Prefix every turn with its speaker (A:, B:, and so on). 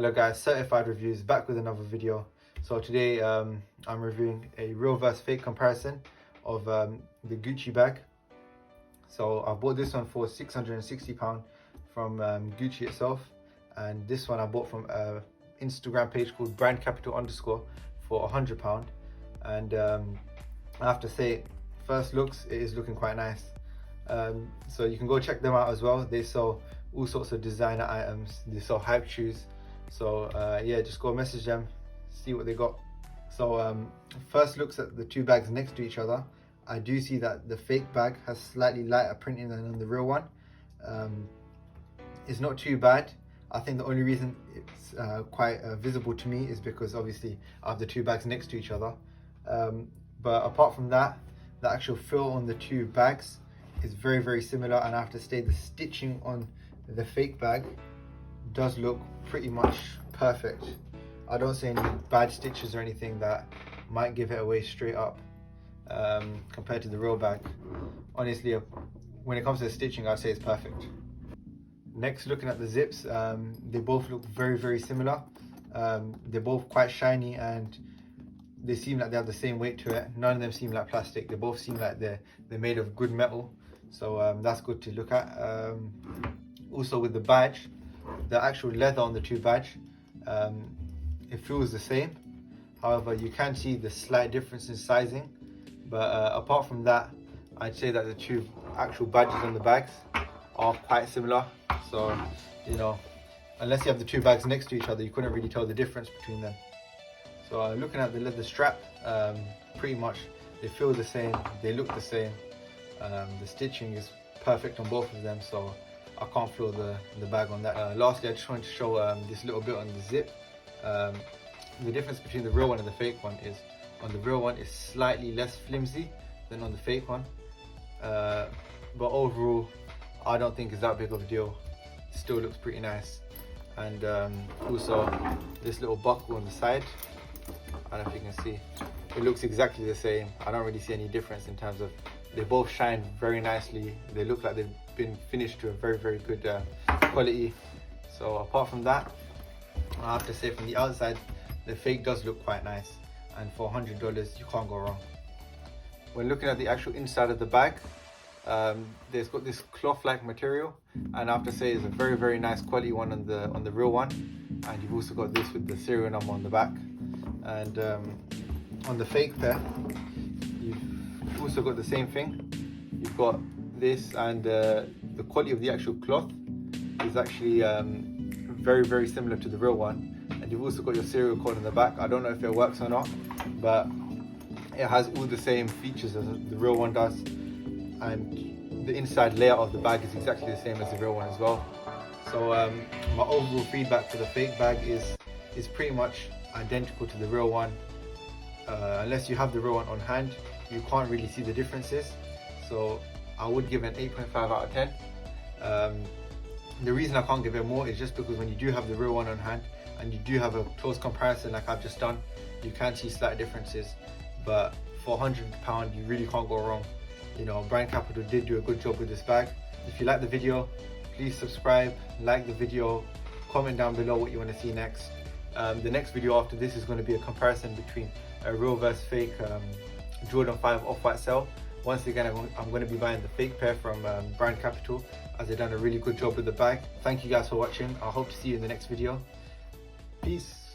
A: Hello guys, Certified Reviews back with another video. So today I'm reviewing a real versus fake comparison of the Gucci bag. So I bought this one for £660 from Gucci itself, and this one I bought from an Instagram page called brandcapital_ for £100. And I have to say, first looks, it is looking quite nice. So you can go check them out as well. They sell all sorts of designer items, they sell hype shoes. So yeah, just go message them, see what they got. So first looks at the two bags next to each other. I do see that the fake bag has slightly lighter printing than on the real one. It's not too bad. I think the only reason it's quite visible to me is because obviously I have the two bags next to each other. But apart from that, the actual fill on the two bags is very similar, and I have to say the stitching on the fake bag does look pretty much perfect. I don't see any bad stitches or anything that might give it away straight up compared to the real bag. Honestly, when it comes to the stitching, I'd say it's perfect. Next, looking at the zips, they both look very similar. They're both quite shiny and they seem like they have the same weight to it. None of them seem like plastic. They both seem like they're made of good metal. So that's good to look at. Also with the badge, the actual leather on the two badge, it feels the same. However, you can see the slight difference in sizing. But apart from that, I'd say that the two actual badges on the bags are quite similar. So, you know, unless you have the two bags next to each other, you couldn't really tell the difference between them. So looking at the leather strap, pretty much they feel the same, they look the same. The stitching is perfect on both of them, so I can't feel the bag on that. Lastly, I just wanted to show this little bit on the zip. The difference between the real one and the fake one is, on the real one it's slightly less flimsy than on the fake one. But overall, I don't think it's that big of a deal. It still looks pretty nice. And also this little buckle on the side, I don't know if you can see, it looks exactly the same. I don't really see any difference in terms of, they both shine very nicely. They look like they've been finished to a very good quality. So apart from that, I have to say from the outside, the fake does look quite nice, and for $100 you can't go wrong. When looking at the actual inside of the bag, there's got this cloth-like material, and I have to say it's a very nice quality one on the real one. And you've also got this with the serial number on the back. And on the fake pair, you've also got the same thing. You've got this, and the quality of the actual cloth is actually very similar to the real one. And you've also got your serial code on the back. I don't know if it works or not, but it has all the same features as the real one does. And the inside layout of the bag is exactly the same as the real one as well. So my overall feedback for the fake bag is pretty much identical to the real one. Unless you have the real one on hand, you can't really see the differences. So I would give it an 8.5 out of 10. The reason I can't give it more is just because when you do have the real one on hand and you do have a close comparison like I've just done, you can see slight differences. But for £100, you really can't go wrong. You know, Brand Capital did do a good job with this bag. If you like the video, please subscribe, like the video, comment down below what you want to see next. The next video after this is going to be a comparison between a real versus fake Jordan 5 Off-White Cell. Once again, I'm going to be buying the fake pair from Brand Capital, as they've done a really good job with the bag. Thank you guys for watching. I hope to see you in the next video. Peace.